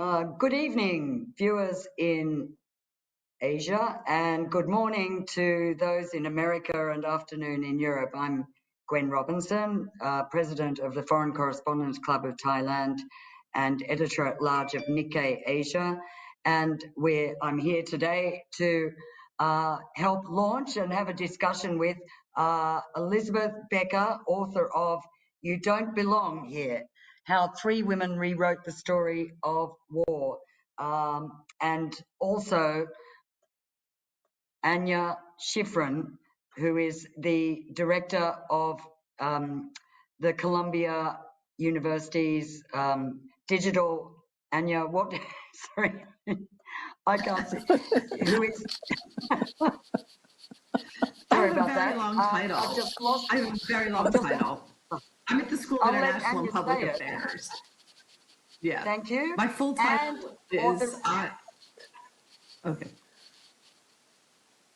Good evening, viewers in Asia, and good morning to those in America and afternoon in Europe. I'm Gwen Robinson, President of the Foreign Correspondents Club of Thailand and Editor-at-Large of Nikkei Asia. And I'm here today to help launch and have a discussion with Elizabeth Becker, author of You Don't Belong Here, How Three Women Rewrote the Story of War. And also Anya Schifrin, who is the director of the Columbia University's digital, Anya, what, sorry, I can't see, who is, sorry about that. I've just lost I have a very long title. I'm at the School of International and Public Affairs. Yeah. Thank you. My full title is okay.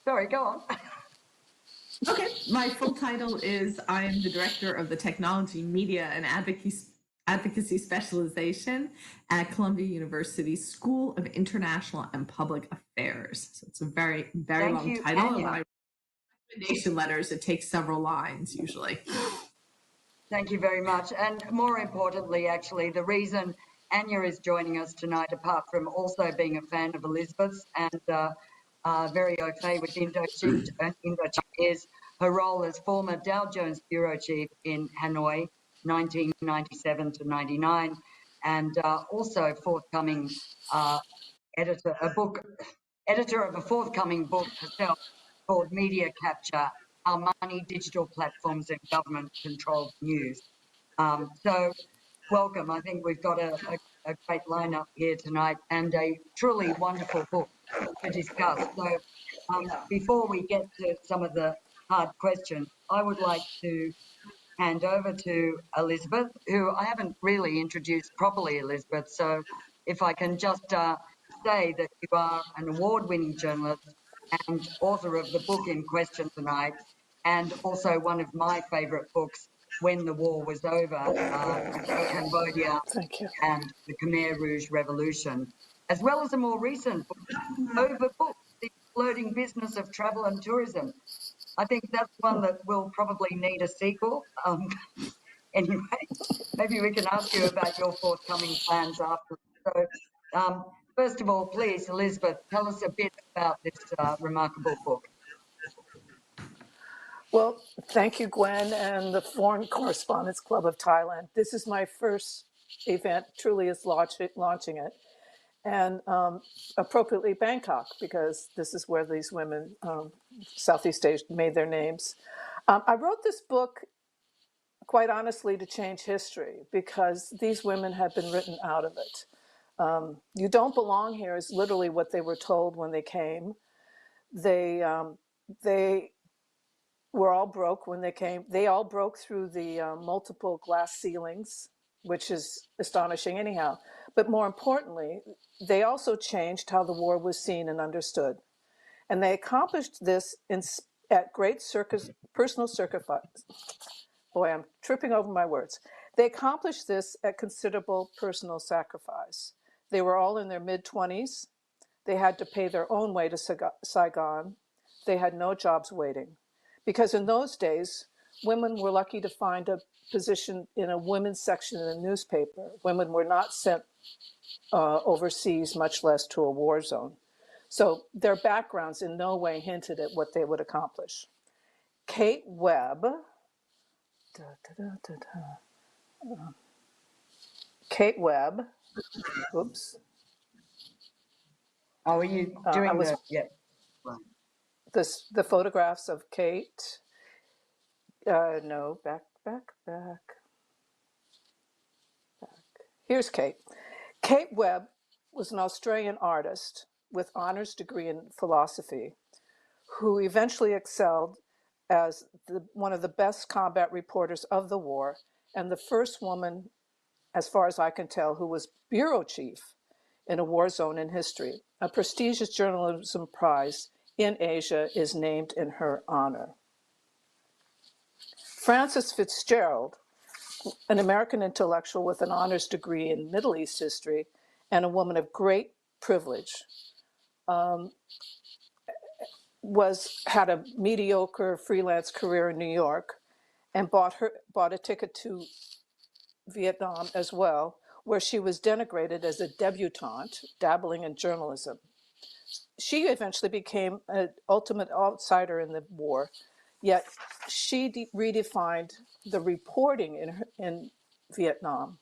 Sorry, go on. Okay. My full title is I am the director of the Technology, Media, and Advocacy Specialization at Columbia University School of International and Public Affairs. So it's a very, very long title. And when I write recommendation letters, it takes several lines usually. Thank you very much. And more importantly, actually, the reason Anya is joining us tonight, apart from also being a fan of Elizabeth's and very au fait with Indochine, is her role as former Dow Jones bureau chief in Hanoi, 1997 to 99, and also forthcoming editor of a forthcoming book herself called Media Capture: How Money, Digital Platforms and Government Controlled News. So welcome. I think we've got a great lineup here tonight and a truly wonderful book to discuss. So before we get to some of the hard questions, I would like to hand over to Elizabeth, who I haven't really introduced properly, Elizabeth. So if I can just say that you are an award-winning journalist and author of the book in question tonight, and also one of my favourite books, When the War Was Over, Cambodia and the Khmer Rouge Revolution, as well as a more recent book, Overbooked, The Exploding Business of Travel and Tourism. I think that's one that will probably need a sequel. Anyway, maybe we can ask you about your forthcoming plans after. So, first of all, please, Elizabeth, tell us a bit about this remarkable book. Well, thank you, Gwen, and the Foreign Correspondents Club of Thailand. This is my first event, truly is launching it, and appropriately Bangkok, because this is where these women, Southeast Asia, made their names. I wrote this book, quite honestly, to change history, because these women have been written out of it. You don't belong here is literally what they were told when they came. They were all broke when they came. They all broke through the multiple glass ceilings, which is astonishing anyhow. But more importantly, they also changed how the war was seen and understood. And they accomplished this at great personal sacrifice. Boy, I'm tripping over my words. They accomplished this at considerable personal sacrifice. They were all in their mid-20s. They had to pay their own way to Saigon. They had no jobs waiting. Because in those days, women were lucky to find a position in a women's section in a newspaper. Women were not sent overseas, much less to a war zone. So their backgrounds in no way hinted at what they would accomplish. Kate Webb, oops. Oh, are you doing the photographs of Kate? No, back. Here's Kate. Kate Webb was an Australian artist with honors degree in philosophy, who eventually excelled as one of the best combat reporters of the war, and the first woman, as far as I can tell, who was bureau chief in a war zone in history. A prestigious journalism prize in Asia is named in her honor. Frances FitzGerald, an American intellectual with an honors degree in Middle East history and a woman of great privilege, had a mediocre freelance career in New York, and bought a ticket to Vietnam as well, where she was denigrated as a debutante dabbling in journalism. She eventually became an ultimate outsider in the war, yet she redefined the reporting in Vietnam.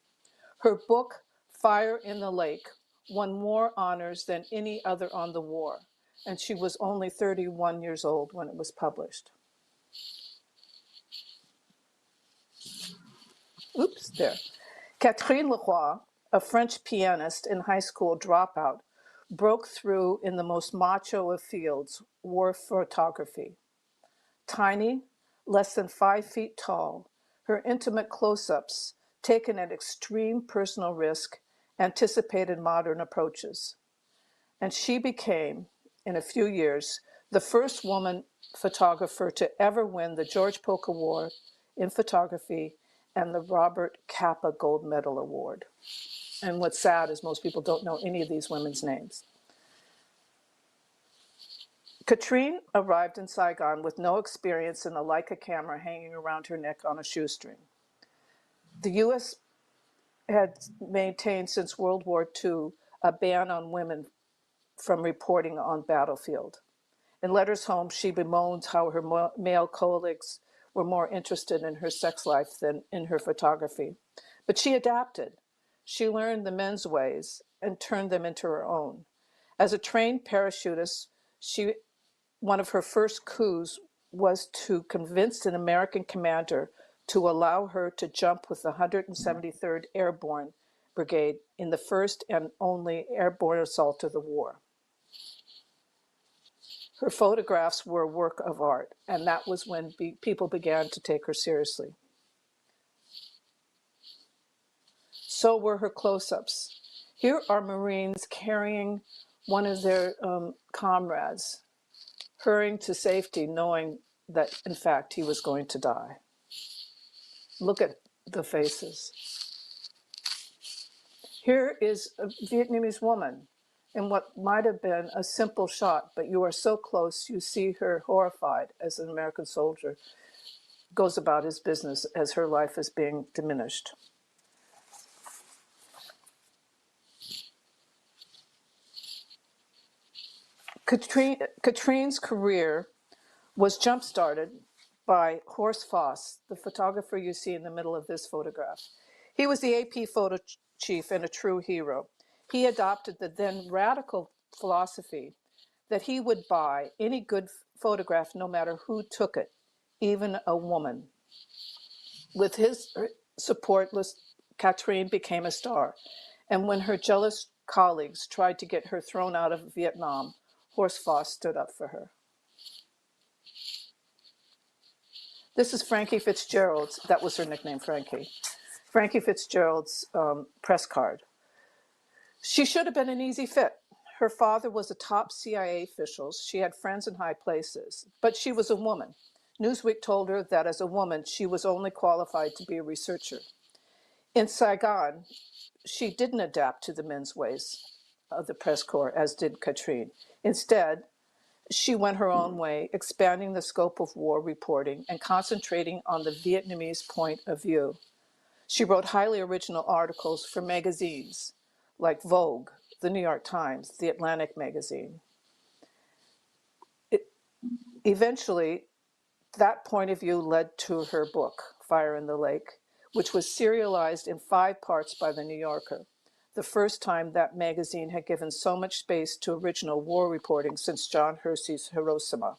Her book, Fire in the Lake, won more honors than any other on the war, and she was only 31 years old when it was published. Oops, there. Catherine Leroy, a French pianist and high school dropout, broke through in the most macho of fields, war photography. Tiny, less than 5 feet tall, her intimate close-ups, taken at extreme personal risk, anticipated modern approaches. And she became, in a few years, the first woman photographer to ever win the George Polk Award in photography and the Robert Capa Gold Medal Award. And what's sad is most people don't know any of these women's names. Katrine arrived in Saigon with no experience in a Leica camera hanging around her neck on a shoestring. The U.S. had maintained since World War II a ban on women from reporting on battlefield. In letters home, she bemoans how her male colleagues were more interested in her sex life than in her photography. But she adapted. She learned the men's ways and turned them into her own. As a trained parachutist, one of her first coups was to convince an American commander to allow her to jump with the 173rd Airborne Brigade in the first and only airborne assault of the war. Her photographs were a work of art, and that was when people began to take her seriously. So were her close-ups. Here are Marines carrying one of their comrades, hurrying to safety, knowing that, in fact, he was going to die. Look at the faces. Here is a Vietnamese woman in what might have been a simple shot, but you are so close, you see her horrified as an American soldier goes about his business as her life is being diminished. Katrine's career was jump-started by Horst Voss, the photographer you see in the middle of this photograph. He was the AP photo chief and a true hero. He adopted the then radical philosophy that he would buy any good photograph no matter who took it, even a woman. With his support, Katrine became a star. And when her jealous colleagues tried to get her thrown out of Vietnam, Horst Voss stood up for her. This is Frankie FitzGerald's, that was her nickname, Frankie. Frankie FitzGerald's press card. She should have been an easy fit. Her father was a top CIA official. She had friends in high places, but she was a woman. Newsweek told her that as a woman, she was only qualified to be a researcher. In Saigon, she didn't adapt to the men's ways of the press corps, as did Katrine. Instead, she went her own way, expanding the scope of war reporting and concentrating on the Vietnamese point of view. She wrote highly original articles for magazines like Vogue, the New York Times, the Atlantic magazine. Eventually, that point of view led to her book, Fire in the Lake, which was serialized in 5 parts by the New Yorker, the first time that magazine had given so much space to original war reporting since John Hersey's Hiroshima.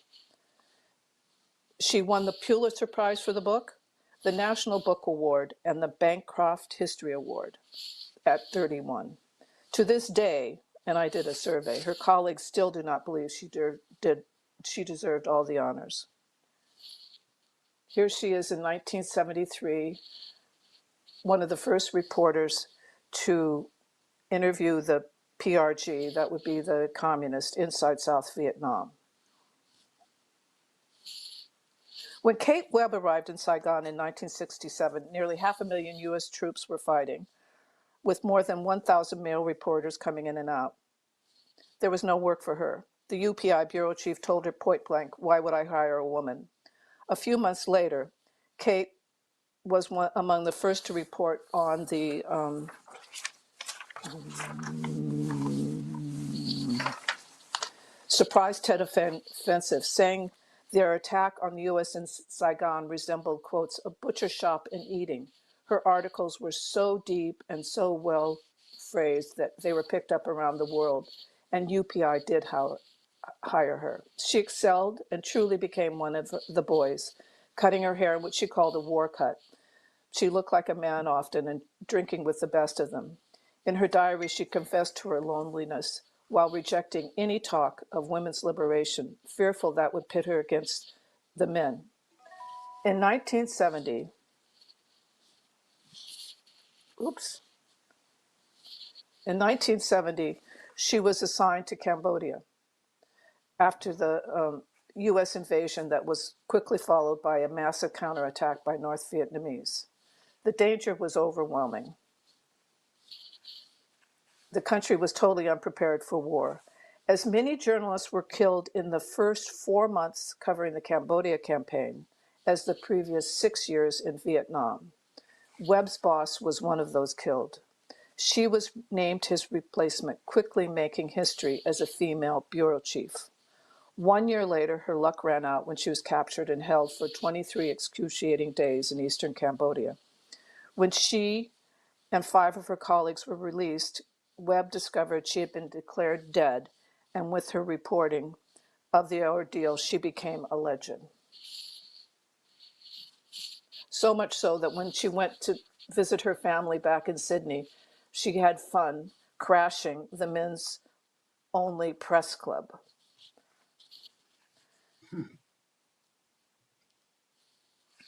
She won the Pulitzer Prize for the book, the National Book Award, and the Bancroft History Award at 31. To this day, and I did a survey, her colleagues still do not believe she deserved all the honors. Here she is in 1973, one of the first reporters to interview the PRG, that would be the communist, inside South Vietnam. When Kate Webb arrived in Saigon in 1967, nearly 500,000 U.S. troops were fighting. with more than 1,000 male reporters coming in and out. There was no work for her. The UPI bureau chief told her point blank, "Why would I hire a woman?" A few months later, Kate was among the first to report on the surprise Tet Offensive, saying their attack on the U.S. in Saigon resembled, quotes, "a butcher shop in Eating." Her articles were so deep and so well phrased that they were picked up around the world, and UPI did hire her. She excelled and truly became one of the boys, cutting her hair in what she called a war cut. She looked like a man often and drinking with the best of them. In her diary, she confessed to her loneliness while rejecting any talk of women's liberation, fearful that would pit her against the men. In 1970, she was assigned to Cambodia after the U.S. invasion that was quickly followed by a massive counterattack by North Vietnamese. The danger was overwhelming. The country was totally unprepared for war. As many journalists were killed in the first 4 months covering the Cambodia campaign as the previous 6 years in Vietnam. Webb's boss was one of those killed. She was named his replacement, quickly making history as a female bureau chief. 1 year later, her luck ran out when she was captured and held for 23 excruciating days in eastern Cambodia. When she and 5 of her colleagues were released, Webb discovered she had been declared dead, and with her reporting of the ordeal, she became a legend. So much so that when she went to visit her family back in Sydney, she had fun crashing the men's only press club.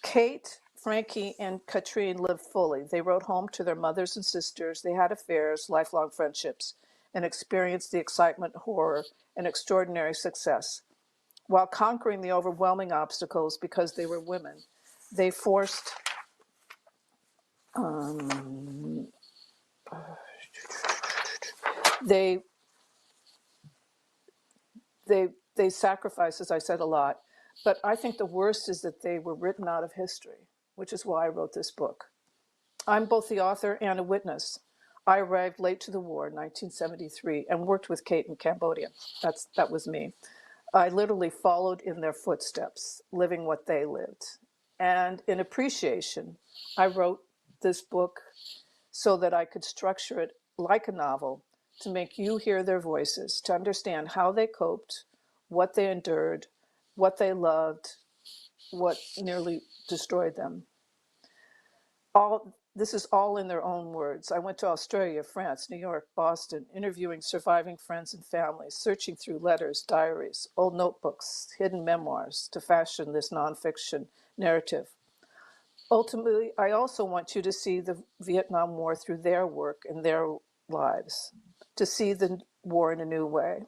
Kate, Frankie, and Katrine lived fully. They wrote home to their mothers and sisters. They had affairs, lifelong friendships, and experienced the excitement, horror, and extraordinary success. While conquering the overwhelming obstacles because they were women, they forced they sacrificed, as I said, a lot. But I think the worst is that they were written out of history, which is why I wrote this book. I'm both the author and a witness. I arrived late to the war in 1973 and worked with Kate in Cambodia. That was me. I literally followed in their footsteps, living what they lived. And in appreciation, I wrote this book so that I could structure it like a novel to make you hear their voices, to understand how they coped, what they endured, what they loved, what nearly destroyed them. This is all in their own words. I went to Australia, France, New York, Boston, interviewing surviving friends and families, searching through letters, diaries, old notebooks, hidden memoirs to fashion this nonfiction narrative. Ultimately, I also want you to see the Vietnam War through their work and their lives, to see the war in a new way.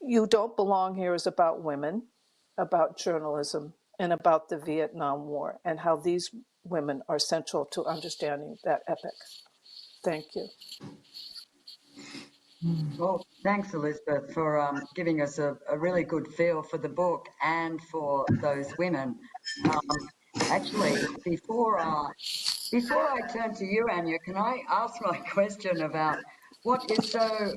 You Don't Belong Here is about women, about journalism, and about the Vietnam War, and how these women are central to understanding that epic. Thank you. Well, thanks, Elizabeth, for giving us a really good feel for the book and for those women. Actually, before I turn to you, Anya, can I ask my question about what is so?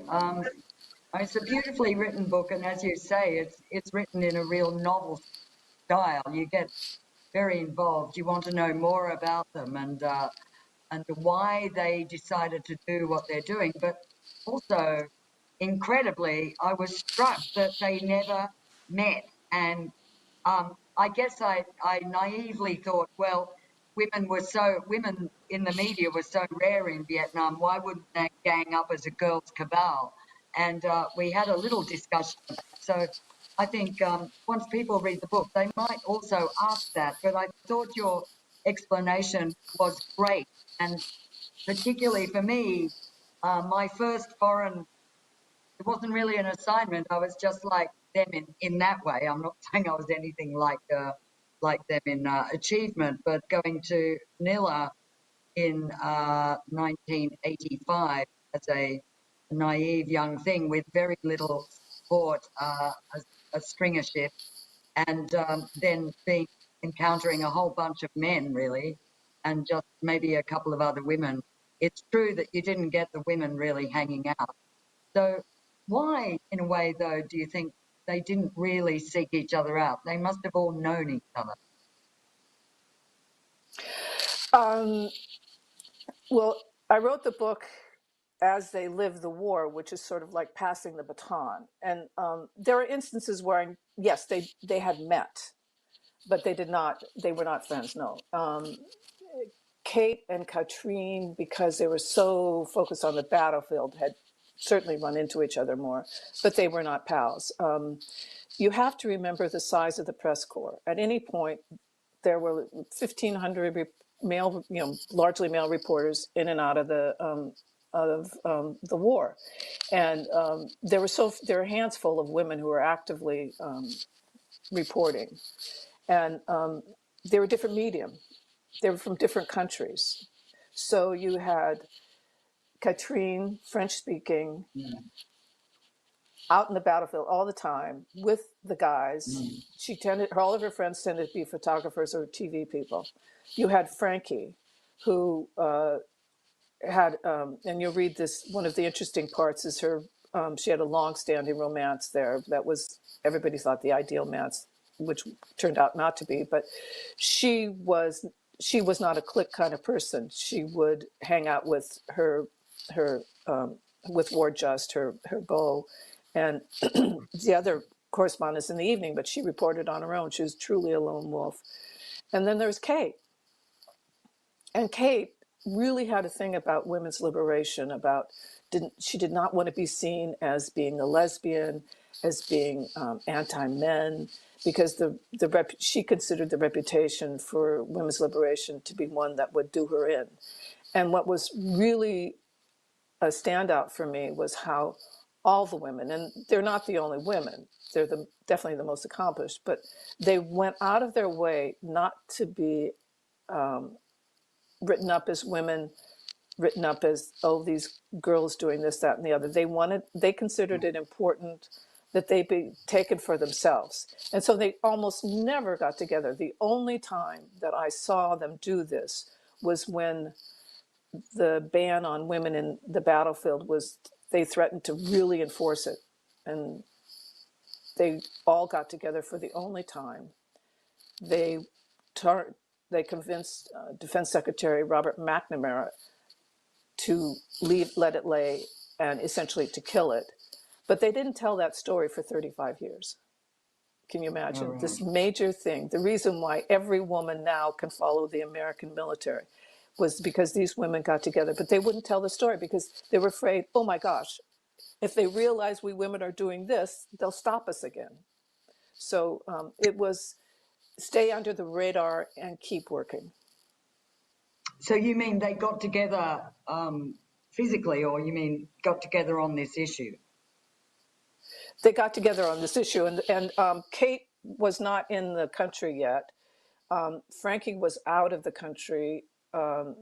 It's a beautifully written book, and as you say, it's written in a real novel style. You get very involved. You want to know more about them and why they decided to do what they're doing. But also, incredibly, I was struck that they never met. And I guess I naively thought, well, women in the media were so rare in Vietnam. Why wouldn't they gang up as a girls' cabal? And we had a little discussion about it. So I think once people read the book, they might also ask that. But I thought your explanation was great. And particularly for me, my first foreign, it wasn't really an assignment. I was just like them in that way. I'm not saying I was anything like them in achievement, but going to Manila in 1985 as a naive young thing with very little support, a stringer ship, and then encountering a whole bunch of men, really, and just maybe a couple of other women. It's true that you didn't get the women really hanging out. So why, in a way, though, do you think they didn't really seek each other out? They must have all known each other. Well, I wrote the book as they lived the war, which is sort of like passing the baton. And there are instances where, yes, they had met, but they were not friends, no. Kate and Katrine, because they were so focused on the battlefield, had certainly run into each other more, but they were not pals. You have to remember the size of the press corps. At any point, there were 1,500 male, largely male reporters in and out of the war, and there were a handful of women who were actively reporting, and they were different medium. They were from different countries, so you had Katrine, French speaking, out in the battlefield all the time with the guys. All of her friends tended to be photographers or TV people. You had Frankie, who had, and you'll read this, one of the interesting parts is she had a long-standing romance there that was, everybody thought the ideal match, which turned out not to be, but she was not a clique kind of person. She would hang out with with Ward Just, her beau, and the other correspondents in the evening, but she reported on her own. She was truly a lone wolf. And then there's Kate. And Kate really had a thing about women's liberation, she did not want to be seen as being a lesbian, as being anti-men, because she considered the reputation for women's liberation to be one that would do her in. And what was really a standout for me was how all the women, and they're not the only women, they're definitely the most accomplished, but they went out of their way not to be written up as women, written up as, oh, these girls doing this, that, and the other. They considered it important that they be taken for themselves. And so they almost never got together. The only time that I saw them do this was when the ban on women in the battlefield they threatened to really enforce it. And they all got together for the only time. They convinced Defense Secretary Robert McNamara to let it lay and essentially to kill it. But they didn't tell that story for 35 years. Can you imagine? Right. This major thing, the reason why every woman now can follow the American military was because these women got together, but they wouldn't tell the story because they were afraid, oh my gosh, if they realize we women are doing this, they'll stop us again. So it was stay under the radar and keep working. So you mean they got together physically, or you mean got together on this issue? They got together on this issue, and Kate was not in the country yet. Frankie was out of the country.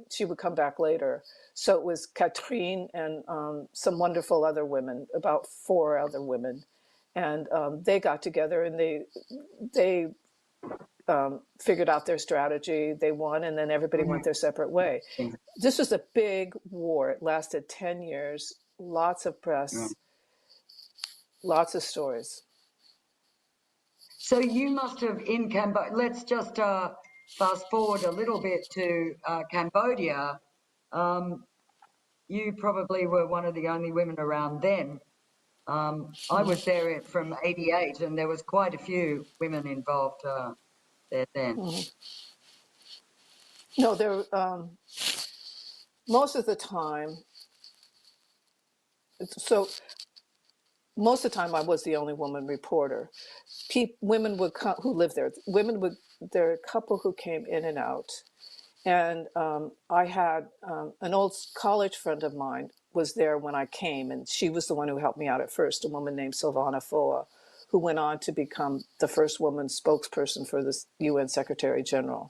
She would come back later. So it was Katrine and some wonderful other women, about 4 other women. And they got together and they figured out their strategy. They won, and then everybody went their separate way. This was a big war. It lasted 10 years, lots of press, lots of stories. So you must have, in Cambodia, let's just fast forward a little bit to Cambodia. You probably were one of the only women around then. I was there from '88, and there was quite a few women involved there then. No, there. Most of the time. So most of the time, I was the only woman reporter. Women would come who lived there. There are a couple who came in and out, and I had an old college friend of mine was there when I came, and she was the one who helped me out at first. A woman named Silvana Foa, who went on to become the first woman spokesperson for the UN Secretary General.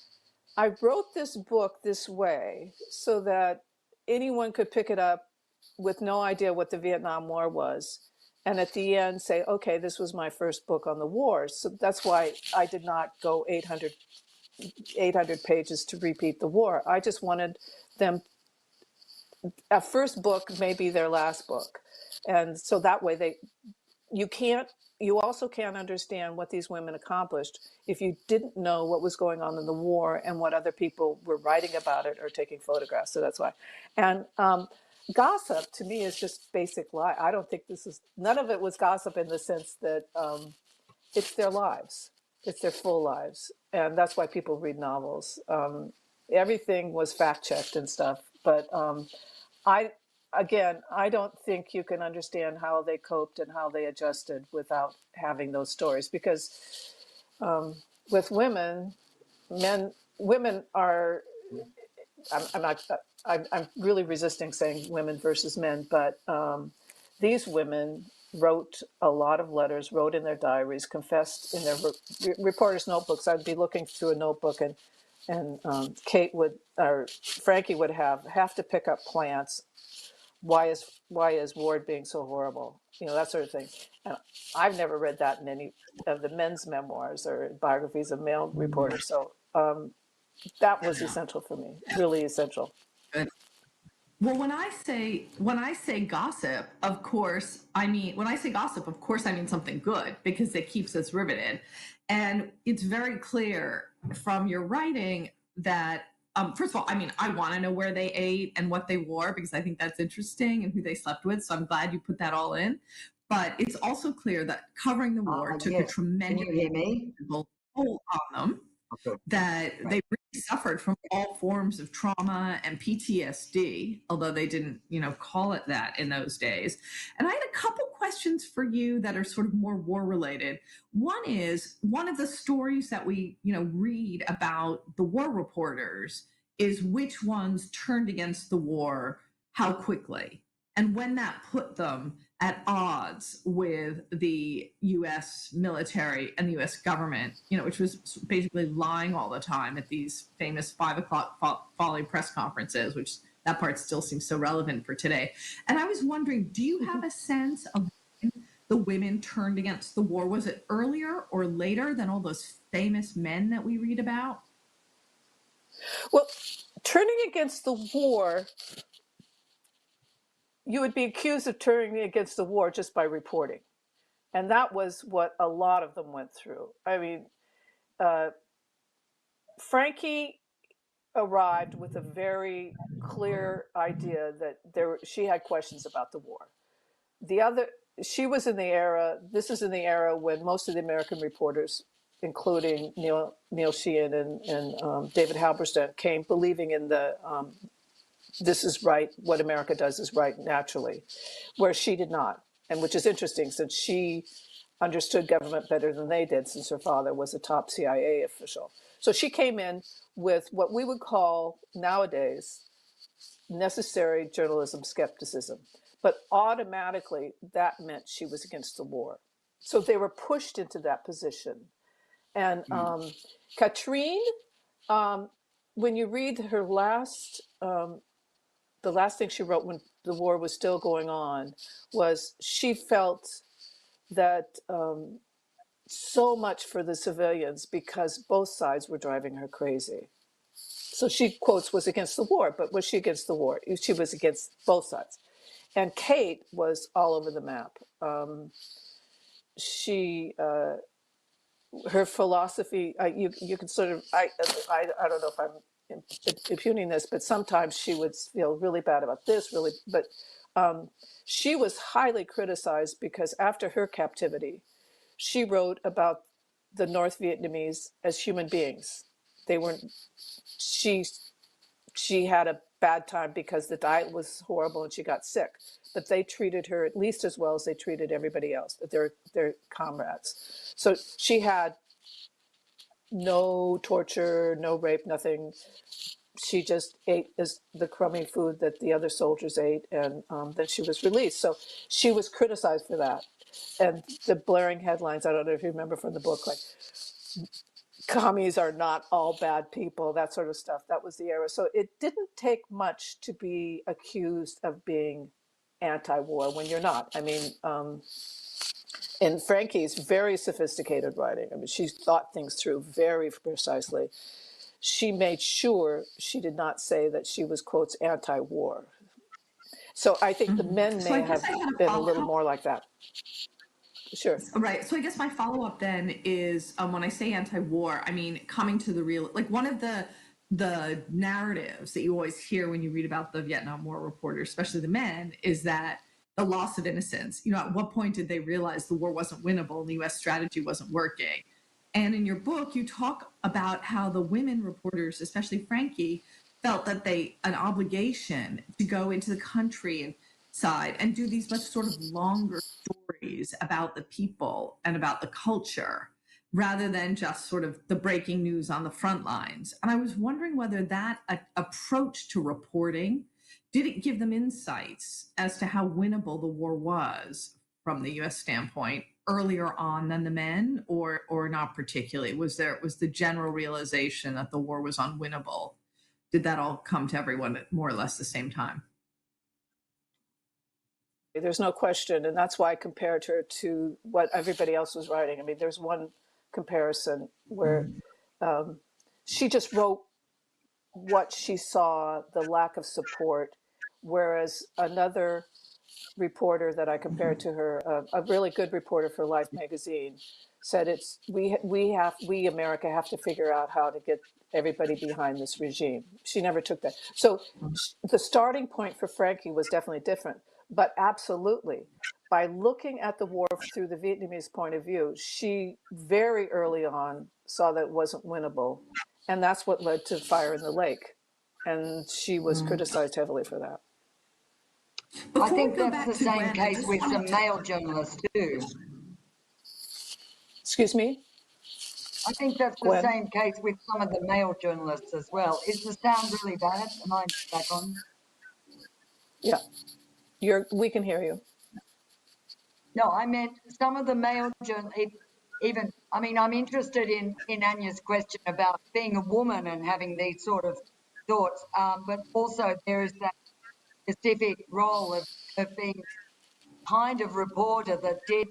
I wrote this book this way so that anyone could pick it up with no idea what the Vietnam War was. And at the end say, okay, this was my first book on the war. So that's why I did not go 800 pages to repeat the war. I just wanted them, a first book may be their last book. And so that way you also can't understand what these women accomplished if you didn't know what was going on in the war and what other people were writing about it or taking photographs. So that's why. And gossip to me is just basic lie. I don't think none of it was gossip in the sense that it's their lives. It's their full lives. And that's why people read novels. Everything was fact checked and stuff. But I don't think you can understand how they coped and how they adjusted without having those stories. Because with women are. I'm really resisting saying women versus men, but these women wrote a lot of letters, wrote in their diaries, confessed in their reporters' notebooks. I'd be looking through a notebook, and Frankie would have to pick up plants. Why is Ward being so horrible? That sort of thing. And I've never read that in any of the men's memoirs or biographies of male reporters. So that was essential for me, really essential. Good. Well, when I say gossip, of course, I mean something good because it keeps us riveted. And it's very clear from your writing that, first of all, I mean, I want to know where they ate and what they wore because I think that's interesting and who they slept with. So I'm glad you put that all in. But it's also clear that covering the war took a tremendous toll on them. That they really suffered from all forms of trauma and PTSD, although they didn't, call it that in those days. And I had a couple questions for you that are sort of more war related. One is, one of the stories that we, read about the war reporters is which ones turned against the war, how quickly, and when that put them at odds with the U.S. military and the U.S. government, which was basically lying all the time at these famous 5 o'clock volley press conferences, which that part still seems so relevant for today. And I was wondering, do you have a sense of when the women turned against the war? Was it earlier or later than all those famous men that we read about? Well, turning against the war, you would be accused of turning against the war just by reporting. And that was what a lot of them went through. I mean, Frankie arrived with a very clear idea that she had questions about the war. She was in the era, this is in the era when most of the American reporters, including Neil Sheehan and David Halberstam, came believing in the this is right, what America does is right naturally, where she did not. And which is interesting since she understood government better than they did, since her father was a top CIA official. So she came in with what we would call nowadays necessary journalism skepticism. But automatically that meant she was against the war. So they were pushed into that position. And Katrine, when you read her the last thing she wrote when the war was still going on was she felt that so much for the civilians because both sides were driving her crazy. So she quotes was against the war, but was she against the war? She was against both sides. And Kate was all over the map. Her philosophy, you can sort of, I don't know if I'm impugning this, but sometimes she would feel really bad about this, but she was highly criticized because after her captivity, she wrote about the North Vietnamese as human beings. They weren't, she had a bad time because the diet was horrible and she got sick, but they treated her at least as well as they treated everybody else, their comrades. So she had no torture, no rape, nothing. She just ate the crummy food that the other soldiers ate, and then she was released. So she was criticized for that. And the blaring headlines, I don't know if you remember from the book, like commies are not all bad people, that sort of stuff. That was the era. So it didn't take much to be accused of being anti-war when you're not. I mean, in Frankie's very sophisticated writing, I mean, she thought things through very precisely. She made sure she did not say that she was, quotes, anti-war. So I think the men So may I guess have I had a been a little follow-up. more like that. Sure. Right. So I guess my follow-up then is when I say anti-war, I mean coming to the real, like one of the narratives that you always hear when you read about the Vietnam War reporters, especially the men, is that the loss of innocence. You know, at what point did they realize the war wasn't winnable and the U.S. strategy wasn't working? And in your book, you talk about how the women reporters, especially Frankie, felt that they an obligation to go into the country and side and do these much sort of longer stories about the people and about the culture rather than just sort of the breaking news on the front lines. And I was wondering whether that approach to reporting, did it give them insights as to how winnable the war was from the US standpoint earlier on than the men, or not particularly? Was the general realization that the war was unwinnable? Did that all come to everyone at more or less the same time? There's no question. And that's why I compared her to what everybody else was writing. I mean, there's one comparison where she just wrote what she saw, the lack of support, whereas another reporter that I compared to her, a really good reporter for Life magazine, said it's we America have to figure out how to get everybody behind this regime. She never took that. So the starting point for Frankie was definitely different, but absolutely, by looking at the war through the Vietnamese point of view, she very early on saw that it wasn't winnable, and that's what led to Fire in the Lake, and she was criticized heavily for that. Before I think we go that's back the to same Webb, I case just with wanted some to. male journalists too. Excuse me, I think that's the Gwen? same case with some of the male journalists as well. Is the sound really bad? Am I back on? Yeah, we can hear you. No, I meant some of the male journalists, even, I mean, I'm interested in Anya's question about being a woman and having these sort of thoughts, but also there is that specific role of being kind of reporter that did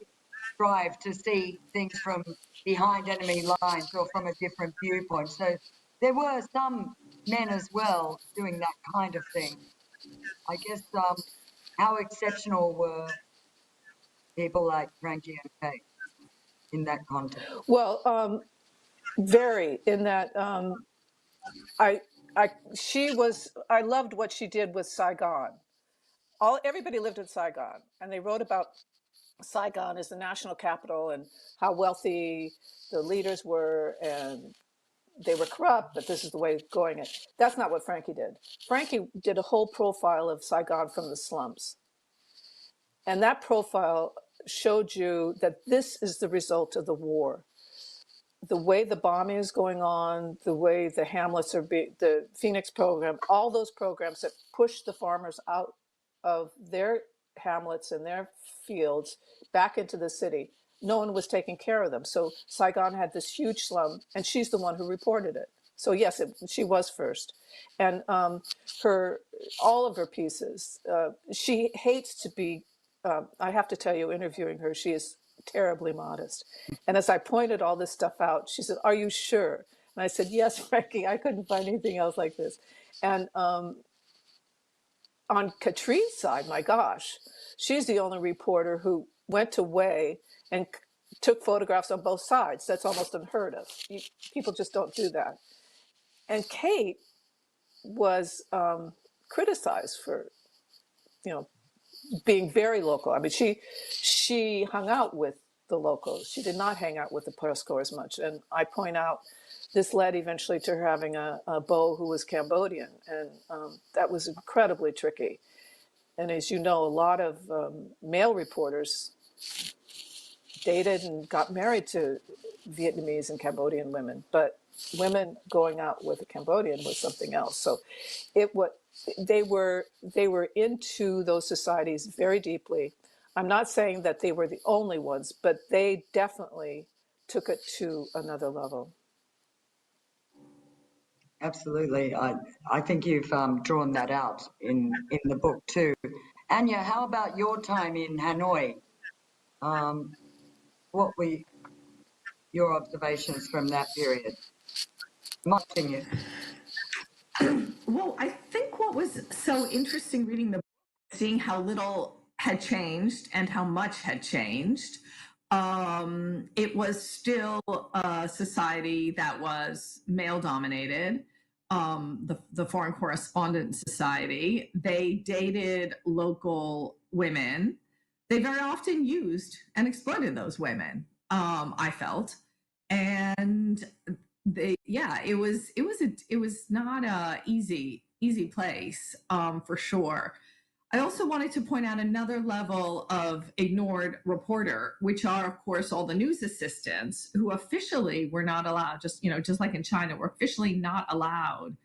strive to see things from behind enemy lines or from a different viewpoint. So there were some men as well doing that kind of thing. I guess how exceptional were people like Frankie and Kate in that context? Well, very in that I I loved what she did with Saigon. Everybody lived in Saigon, and they wrote about Saigon as the national capital and how wealthy the leaders were, and they were corrupt, but this is the way of going it. That's not what Frankie did. Frankie did a whole profile of Saigon from the slums, and that profile showed you that this is the result of the war. The way the bombing is going on, the way the hamlets are the Phoenix program, all those programs that push the farmers out of their hamlets and their fields back into the city, no one was taking care of them. So Saigon had this huge slum, and she's the one who reported it. So yes, she was first, and her all of her pieces. She hates to be. I have to tell you, interviewing her, she is terribly modest. And as I pointed all this stuff out, she said, "Are you sure?" And I said, "Yes, Frankie, I couldn't find anything else like this." And on Katrine's side, my gosh, she's the only reporter who went to Way and took photographs on both sides. That's almost unheard of. People just don't do that. And Kate was criticized for, you know, being very local. I mean, she hung out with the locals. She did not hang out with the press corps as much. And I point out this led eventually to her having a beau who was Cambodian, and that was incredibly tricky. And as you know, a lot of male reporters dated and got married to Vietnamese and Cambodian women, but women going out with a Cambodian was something else. So it what they were into those societies very deeply. I'm not saying that they were the only ones, but they definitely took it to another level. Absolutely. I think you've drawn that out in the book too. Anya, how about your time in Hanoi? What were your observations from that period? I'm watching you. Well, I think what was so interesting reading the book, seeing how little had changed and how much had changed. It was still a society that was male dominated. The Foreign Correspondent Society. They dated local women. They very often used and exploited those women. I felt, and it was not a easy place, for sure. I also wanted to point out another level of ignored reporter, which are, of course, all the news assistants who officially were not allowed, just like in China, were officially not allowed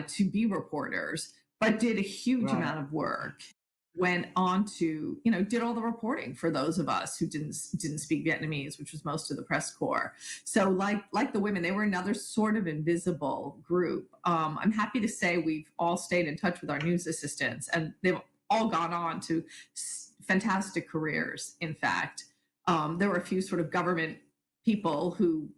to be reporters, but did a huge amount of work. Went on to, did all the reporting for those of us who didn't speak Vietnamese, which was most of the press corps. So like the women, they were another sort of invisible group. I'm happy to say we've all stayed in touch with our news assistants, and they've all gone on to fantastic careers. In fact, there were a few sort of government people who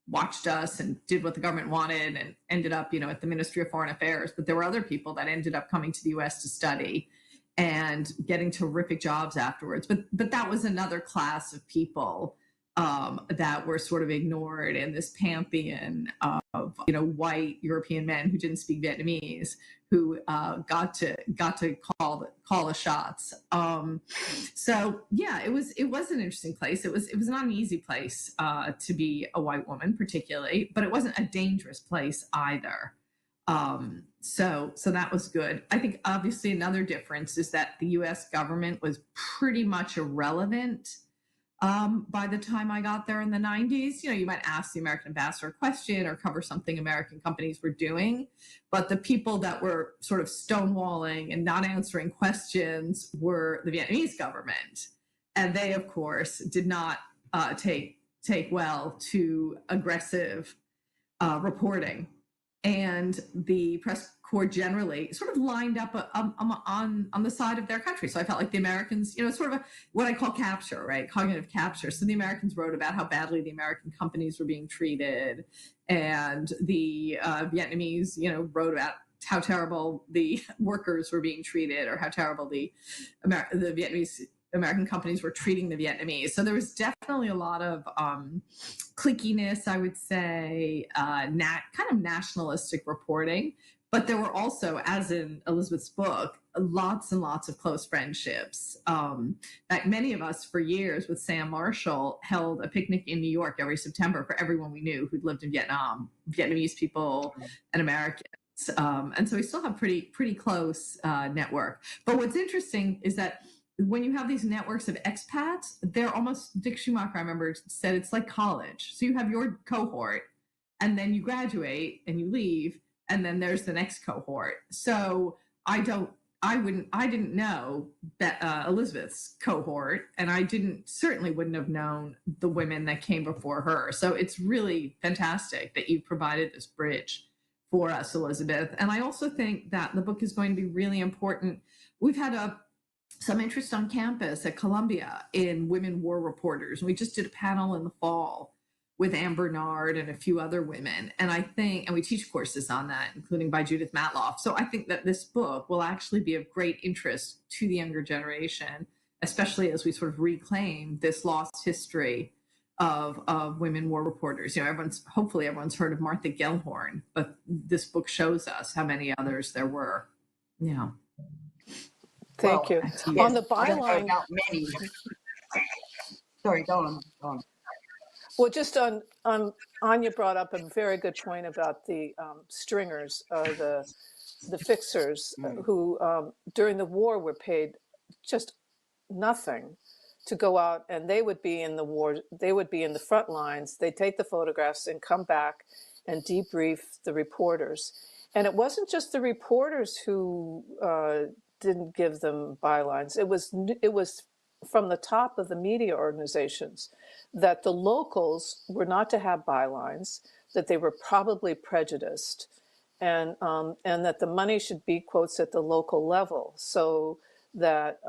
watched us and did what the government wanted and ended up, at the Ministry of Foreign Affairs. But there were other people that ended up coming to the U.S. to study and getting terrific jobs afterwards. But that was another class of people that were sort of ignored in this pantheon of white European men who didn't speak Vietnamese, who got to call the shots. So yeah, it was an interesting place. It was not an easy place to be a white woman, particularly, but it wasn't a dangerous place either. So that was good. I think obviously another difference is that the U.S. government was pretty much irrelevant by the time I got there in the 90s. You might ask the American ambassador a question or cover something American companies were doing, but the people that were sort of stonewalling and not answering questions were the Vietnamese government. And they, of course, did not take well to aggressive reporting. And the press corps generally sort of lined up on the side of their country. So I felt like the Americans, sort of what I call capture, right? Cognitive capture. So the Americans wrote about how badly the American companies were being treated, and the Vietnamese, wrote about how terrible the workers were being treated, or how terrible the Vietnamese American companies were treating the Vietnamese. So there was definitely a lot of cliquiness, I would say, kind of nationalistic reporting. But there were also, as in Elizabeth's book, lots and lots of close friendships. That many of us for years with Sam Marshall held a picnic in New York every September for everyone we knew who'd lived in Vietnam, Vietnamese people and Americans. And so we still have pretty close network. But what's interesting is that when you have these networks of expats, they're almost, Dick Schumacher, I remember, said it's like college. So you have your cohort, and then you graduate and you leave, and then there's the next cohort. So I didn't know that Elizabeth's cohort, and I certainly wouldn't have known the women that came before her. So it's really fantastic that you provided this bridge for us, Elizabeth. And I also think that the book is going to be really important. We've had some interest on campus at Columbia in women war reporters. We just did a panel in the fall with Ann Bernard and a few other women. And we teach courses on that, including by Judith Matloff. So I think that this book will actually be of great interest to the younger generation, especially as we sort of reclaim this lost history of women war reporters. Hopefully everyone's heard of Martha Gellhorn, but this book shows us how many others there were. Yeah. Thank you. Yes, On the byline, about many. Sorry, go on. Well, just on Anya brought up a very good point about the stringers, the fixers, who during the war were paid just nothing to go out, and they would be in the war. They would be in the front lines. They'd take the photographs and come back and debrief the reporters. And it wasn't just the reporters who didn't give them bylines. It was from the top of the media organizations that the locals were not to have bylines, that they were probably prejudiced, and that the money should be, quotes, at the local level, so that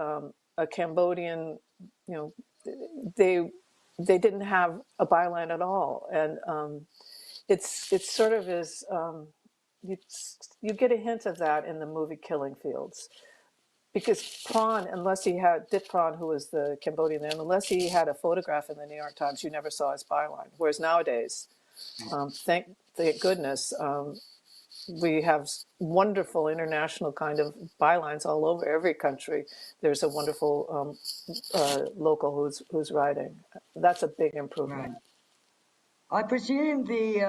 a Cambodian, you know, they didn't have a byline at all, and it's sort of is you get a hint of that in the movie Killing Fields, because Prawn, unless he had Dit Prawn, who was the Cambodian man, unless he had a photograph in the New York Times, you never saw his byline. Whereas nowadays, thank goodness, we have wonderful international kind of bylines all over every country. There's a wonderful local who's writing. That's a big improvement. Right. I presume the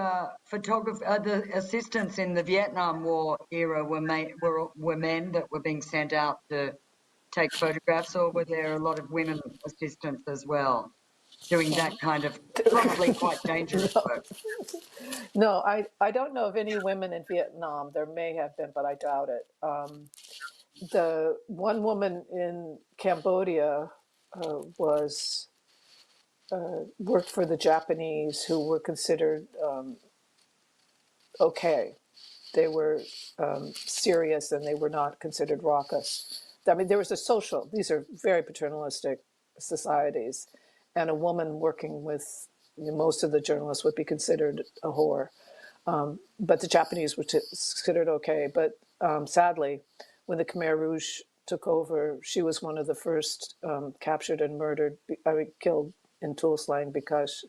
the assistants in the Vietnam War era were men that were being sent out to take photographs, or were there a lot of women assistants as well doing that kind of probably quite dangerous work? No, I don't know of any women in Vietnam. There may have been, but I doubt it. The one woman in Cambodia was worked for the Japanese, who were considered okay. They were serious, and they were not considered raucous. I mean, there was a social. These are very paternalistic societies, and a woman working with, you know, most of the journalists would be considered a whore. But the Japanese were considered okay. But sadly, when the Khmer Rouge took over, she was one of the first captured and murdered, killed in tool slang, because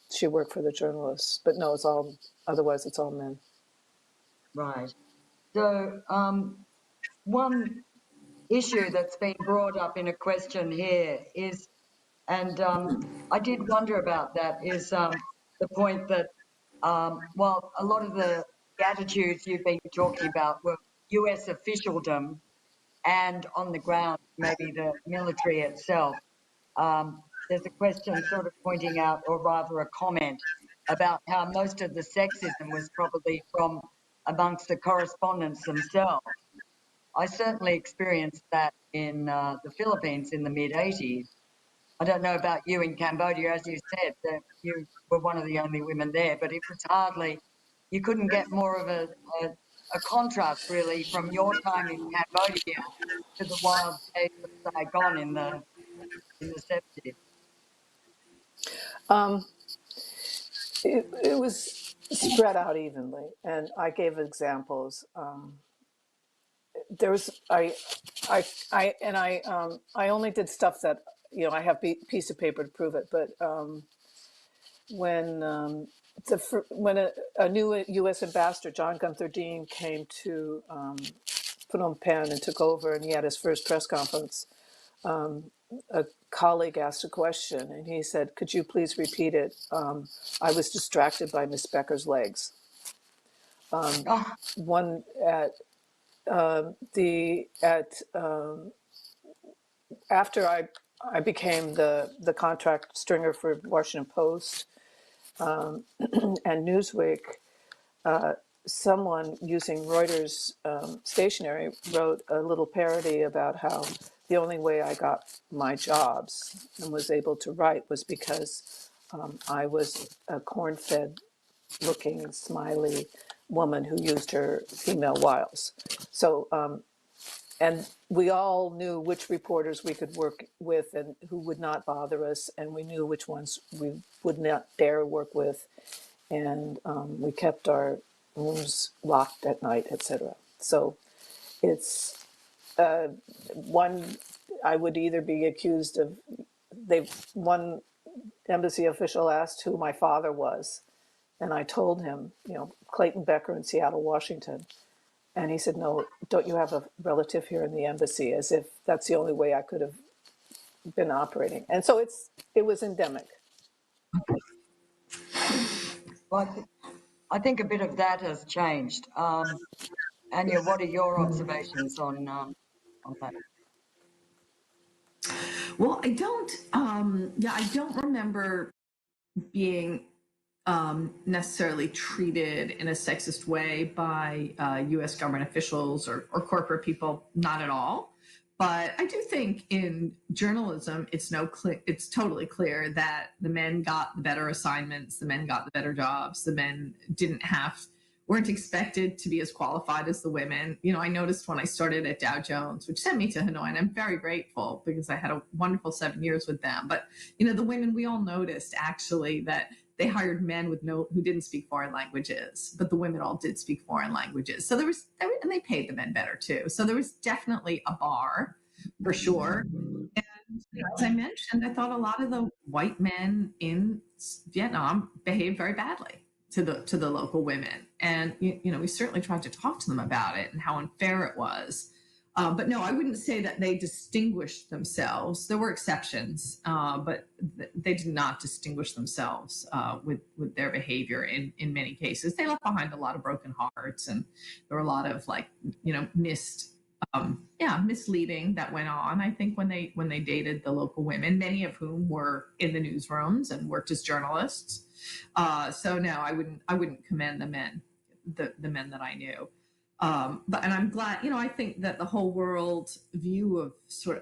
she worked for the journalists. But no, otherwise it's all men. Right. So one issue that's been brought up in a question here is, and I did wonder about that, is the point that while a lot of the attitudes you've been talking about were US officialdom and on the ground, maybe the military itself, there's a question sort of pointing out, or rather a comment, about how most of the sexism was probably from amongst the correspondents themselves. I certainly experienced that in the Philippines in the mid-'80s. I don't know about you in Cambodia, as you said, that you were one of the only women there, but it was hardly, you couldn't get more of a contrast really from your time in Cambodia to the wild days of Saigon in the 70s. It was spread out evenly, and I gave examples. There was I only did stuff that, you know, I have a piece of paper to prove it. But when a new U.S. ambassador, John Gunther Dean, came to Phnom Penh and took over, and he had his first press conference, a colleague asked a question, and he said, "Could you please repeat it? I was distracted by Miss Becker's legs." One at after I became the contract stringer for Washington Post and Newsweek, someone using Reuters stationery wrote a little parody about how the only way I got my jobs and was able to write was because I was a corn-fed looking, smiley woman who used her female wiles. So, and we all knew which reporters we could work with and who would not bother us, and we knew which ones we would not dare work with, and we kept our rooms locked at night, etc. So it's one, I would either be accused of, one embassy official asked who my father was, and I told him, you know, Clayton Becker in Seattle, Washington. And he said, "No, don't you have a relative here in the embassy?" As if that's the only way I could have been operating. And so it was endemic. Well, I think a bit of that has changed. Anya, what are your observations on that? Well, I don't remember being necessarily treated in a sexist way by U.S. government officials or corporate people, not at all. But I do think in journalism, it's totally clear that the men got the better assignments, the men got the better jobs, the men didn't have, weren't expected to be as qualified as the women. You know, I noticed when I started at Dow Jones, which sent me to Hanoi, and I'm very grateful because I had a wonderful 7 years with them. But, you know, the women, we all noticed actually that they hired men who didn't speak foreign languages, but the women all did speak foreign languages. So and they paid the men better too. So there was definitely a bar for sure. And as I mentioned, I thought a lot of the white men in Vietnam behaved very badly to the local women, and you know, we certainly tried to talk to them about it and how unfair it was. But no, I wouldn't say that they distinguished themselves. There were exceptions, but they did not distinguish themselves with their behavior. In many cases, they left behind a lot of broken hearts, and there were a lot of, like, you know, misleading that went on. I think when they dated the local women, many of whom were in the newsrooms and worked as journalists. So no, I wouldn't commend the men that I knew. And I'm glad, you know, I think that the whole world view of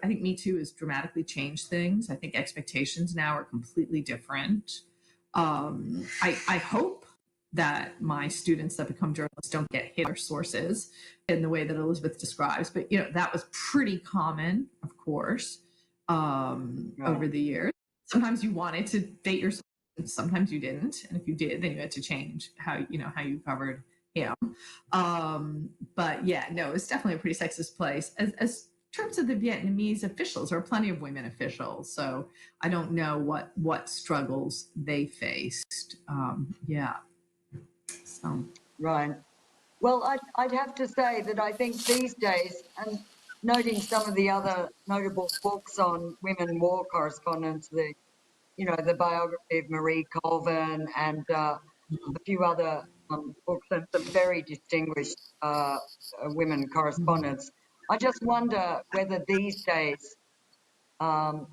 I think Me Too has dramatically changed things. I think expectations now are completely different. I hope that my students that become journalists don't get hit their sources in the way that Elizabeth describes, but you know, that was pretty common, of course, over the years. Sometimes you wanted to date your sources, sometimes you didn't, and if you did, then you had to change how you covered him. But yeah, no, it's definitely a pretty sexist place. As terms of the Vietnamese officials, there are plenty of women officials, so I don't know what struggles they faced. So. Right. Well, I'd have to say that I think these days, and noting some of the other notable books on women war correspondents, the biography of Marie Colvin and a few other books and some very distinguished women correspondents. I just wonder whether these days, women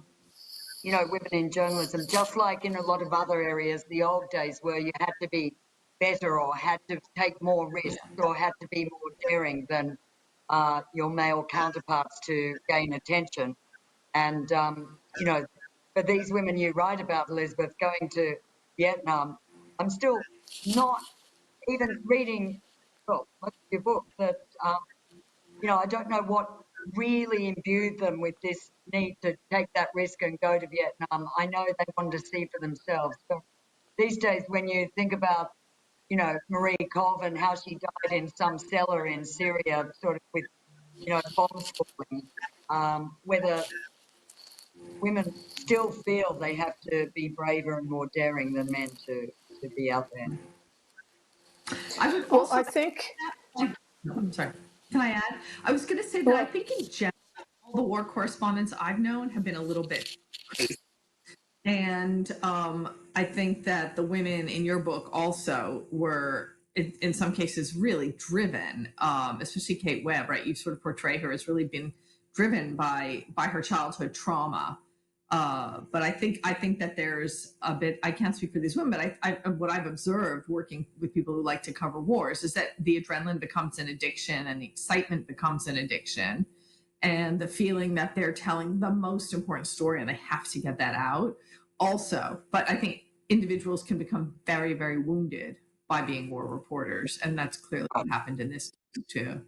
in journalism, just like in a lot of other areas, the old days where you had to be better or had to take more risks or had to be more daring than your male counterparts to gain attention. And, for these women you write about, Elizabeth, going to Vietnam, I'm still not even reading, most of your book, that, I don't know what really imbued them with this need to take that risk and go to Vietnam. I know they wanted to see for themselves. But these days, when you think about, Marie Colvin, how she died in some cellar in Syria, sort of with, bombs falling, whether women still feel they have to be braver and more daring than men to be out there. I would also. I think. I'm sorry. Can I add? I was going to say that I think in general, all the war correspondents I've known have been a little bit crazy. And I think that the women in your book also were, in some cases, really driven, especially Kate Webb, right? You sort of portray her as really been driven by her childhood trauma. But I think that there's a bit, I can't speak for these women, but what I've observed working with people who like to cover wars is that the adrenaline becomes an addiction and the excitement becomes an addiction. And the feeling that they're telling the most important story and they have to get that out also. But I think individuals can become very, very wounded by being war reporters. And that's clearly what happened in this too.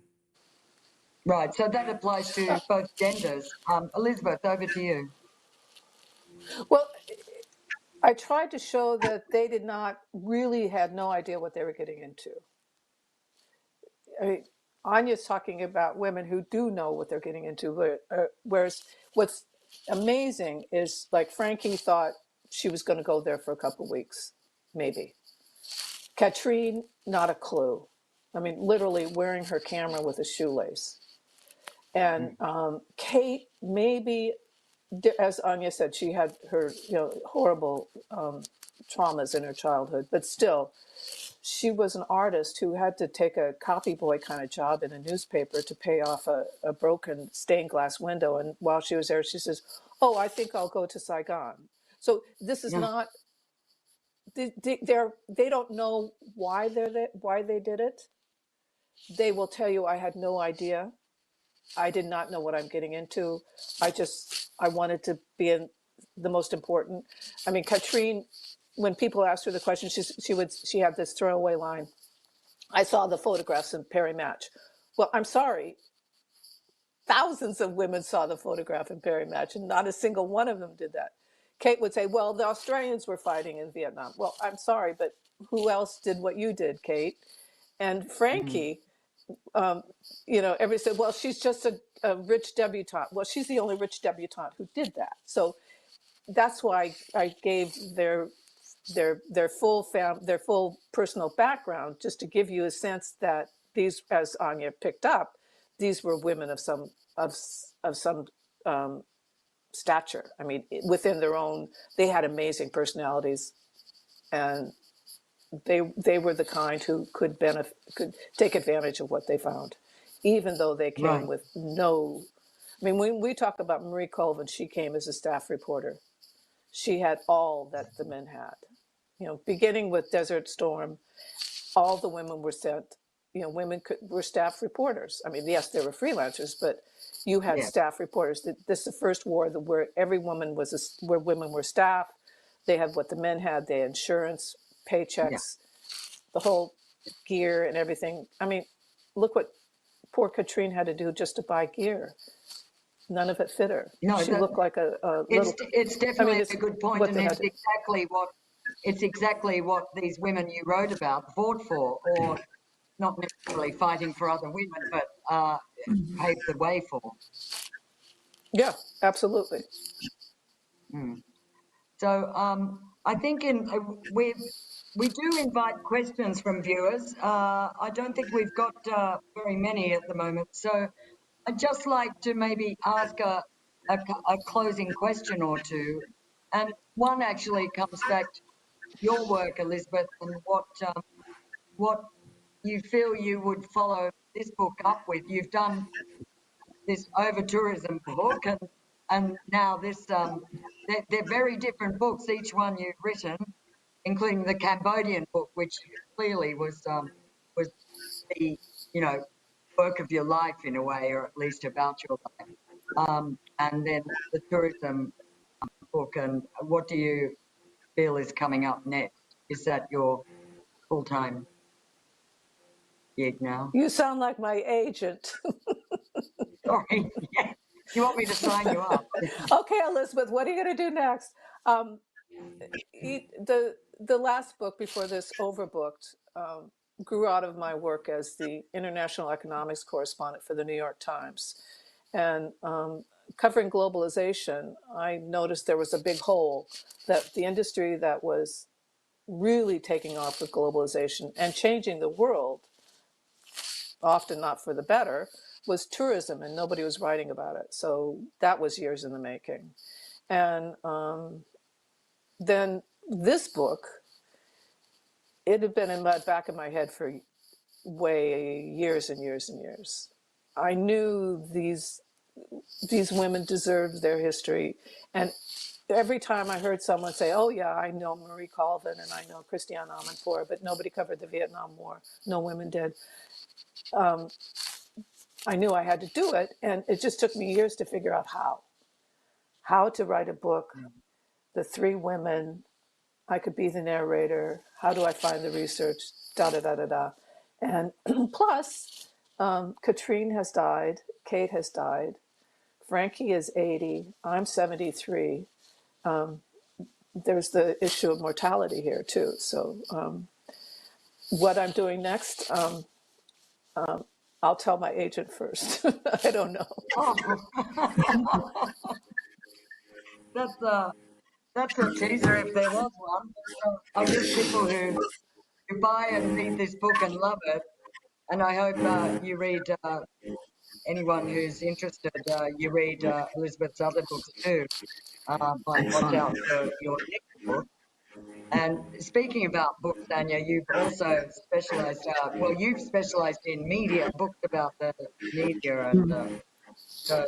Right. So that applies to both genders. Elizabeth, over to you. Well, I tried to show that they had no idea what they were getting into. I mean, Anya's talking about women who do know what they're getting into, whereas what's amazing is, like, Frankie thought she was going to go there for a couple of weeks, maybe. Katrine, not a clue. I mean, literally wearing her camera with a shoelace. And Kate, maybe, as Anya said, she had her horrible traumas in her childhood, but still, she was an artist who had to take a copy boy kind of job in a newspaper to pay off a broken stained glass window. And while she was there, she says, "Oh, I think I'll go to Saigon." So this is not. They don't know why they did it. They will tell you, "I had no idea. I did not know what I'm getting into. I wanted to be in the most important." I mean, Katrine, when people asked her the question, she had this throwaway line. I saw the photographs in Perry Match. Well, I'm sorry, thousands of women saw the photograph in Perry Match, and not a single one of them did that. Kate would say, well, the Australians were fighting in Vietnam. Well, I'm sorry, but who else did what you did, Kate? And Frankie, everybody said, well, she's just a rich debutante. Well, she's the only rich debutante who did that. So that's why I gave their full personal background, just to give you a sense that these, as Anya picked up, these were women of some stature. I mean, within their own, they had amazing personalities, and they were the kind who could take advantage of what they found, even though they came with no. I mean, when we talk about Marie Colvin, she came as a staff reporter. She had all that the men had. Beginning with Desert Storm, all the women were sent. Were staff reporters. I mean, yes, they were freelancers, but you had staff reporters. This is the first war where every woman where women were staff. They had what the men had. They had insurance, paychecks, the whole gear and everything. I mean, look what poor Katrine had to do just to buy gear. None of it fit her. No, she looked like a little. It's definitely a good point, and it's exactly what these women you wrote about fought for, or not necessarily fighting for other women, but paved the way for. Yeah, absolutely. So I think we do invite questions from viewers. I don't think we've got very many at the moment, so I'd just like to maybe ask a closing question or two, and one actually comes back to your work, Elizabeth, and what you feel you would follow this book up with. You've done this over-tourism book, and now this. They're very different books, each one you've written, including the Cambodian book, which clearly was the work of your life in a way, or at least about your life. And then the tourism book, and what do you feel is coming up next? Is that your full-time gig now? You sound like my agent. Sorry. Yeah. You want me to sign you up? Okay, Elizabeth, what are you going to do next? The last book before this, Overbooked, grew out of my work as the international economics correspondent for the New York Times. And covering globalization, I noticed there was a big hole, that the industry that was really taking off with globalization and changing the world, often not for the better, was tourism, and nobody was writing about it. So that was years in the making. And then this book, it had been in the back of my head for years and years and years. I knew these women deserved their history. And every time I heard someone say, oh yeah, I know Marie Colvin and I know Christiane Amanpour, but nobody covered the Vietnam War. No women did. I knew I had to do it. And it just took me years to figure out how to write a book, the three women, I could be the narrator, how do I find the research, da-da-da-da-da. And plus, Katrine has died, Kate has died, Frankie is 80, I'm 73. There's the issue of mortality here too. So what I'm doing next, I'll tell my agent first. I don't know. Oh. That's a teaser if there was one. I guess people who buy and read this book and love it, and I hope you read, anyone who's interested, you read Elizabeth's other books too. Watch out for your next book. And speaking about books, Anya, you've also specialised, you've specialised in media, books about the media, and so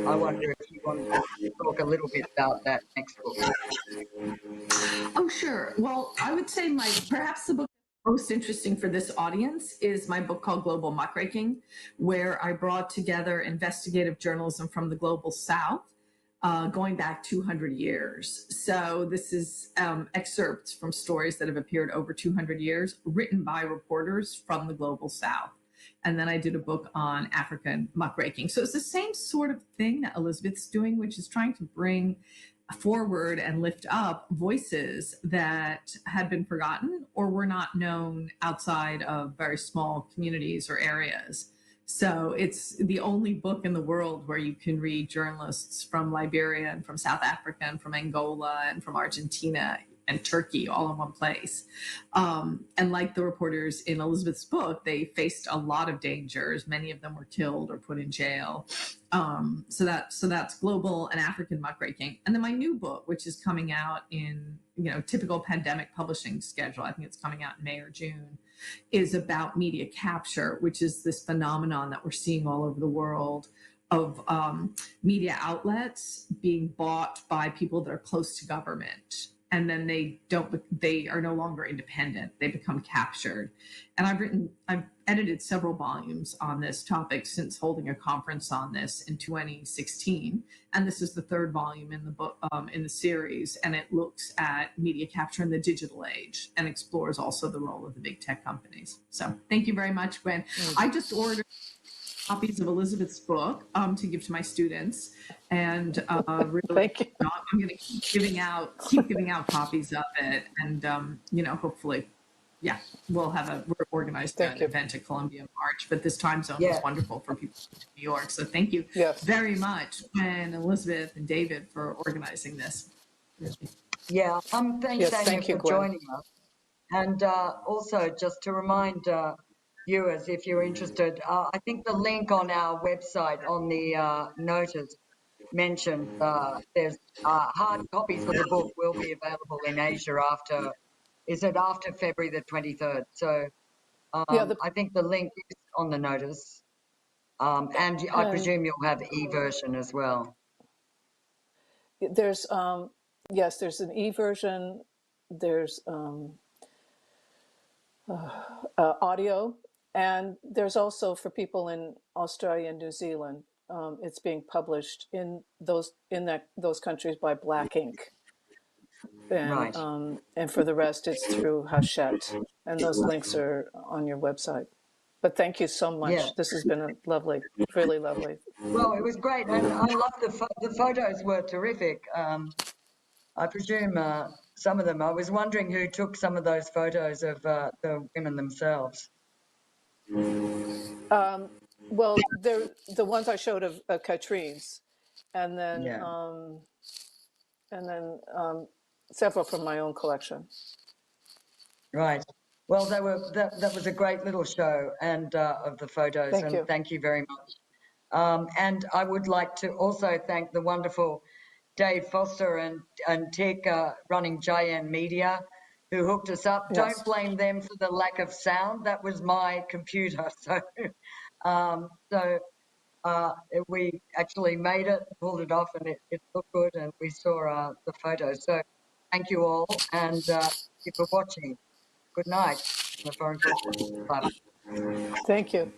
I wonder if you want to talk a little bit about that next book. Oh, sure. Well, I would say perhaps the book most interesting for this audience is my book called Global Muckraking, where I brought together investigative journalism from the global South going back 200 years. So this is excerpts from stories that have appeared over 200 years, written by reporters from the global South. And then I did a book on African muckraking. So it's the same sort of thing that Elizabeth's doing, which is trying to bring forward and lift up voices that had been forgotten or were not known outside of very small communities or areas. So it's the only book in the world where you can read journalists from Liberia and from South Africa and from Angola and from Argentina and Turkey all in one place. And like the reporters in Elizabeth's book, they faced a lot of dangers. Many of them were killed or put in jail. So that's global and African muckraking. And then my new book, which is coming out in, typical pandemic publishing schedule, I think it's coming out in May or June, is about media capture, which is this phenomenon that we're seeing all over the world of media outlets being bought by people that are close to government. And then they are no longer independent. They become captured. And I've edited several volumes on this topic since holding a conference on this in 2016. And this is the third volume in the book, in the series. And it looks at media capture in the digital age and explores also the role of the big tech companies. So thank you very much, Gwen. I just ordered copies of Elizabeth's book to give to my students, and really, Thank you. I'm going to keep giving out copies of it, and hopefully, we'll organize an event at Columbia in March. But this time zone is wonderful for people in New York, so thank you very much, Gwen, Elizabeth, and David for organizing this. Yeah, thanks, thank you, for Gwen. joining us, and also just to remind viewers, if you're interested, I think the link on our website on the notice mentioned there's hard copies of the book will be available in Asia after February the 23rd. So I think the link is on the notice, and I presume you'll have e-version as well. There's there's an e-version. There's audio. And there's also, for people in Australia and New Zealand, it's being published in those countries by Black Ink. And, right. And for the rest, it's through Hachette. And those links are on your website. But thank you so much. Yeah. This has been lovely, really lovely. Well, it was great. And I love the photos were terrific. I presume some of them, I was wondering who took some of those photos of the women themselves. Well, they're the ones I showed of Katrine's, and then several from my own collection. Right. Well, that was a great little show and of the photos, thank you very much. And I would like to also thank the wonderful Dave Foster and Tick running JN Media, who hooked us up. Yes. Don't blame them for the lack of sound. That was my computer. So we actually made it, pulled it off, and it looked good, and we saw the photos. So thank you all, and thank you for watching. Good night. The Foreign Culture Club. Thank you.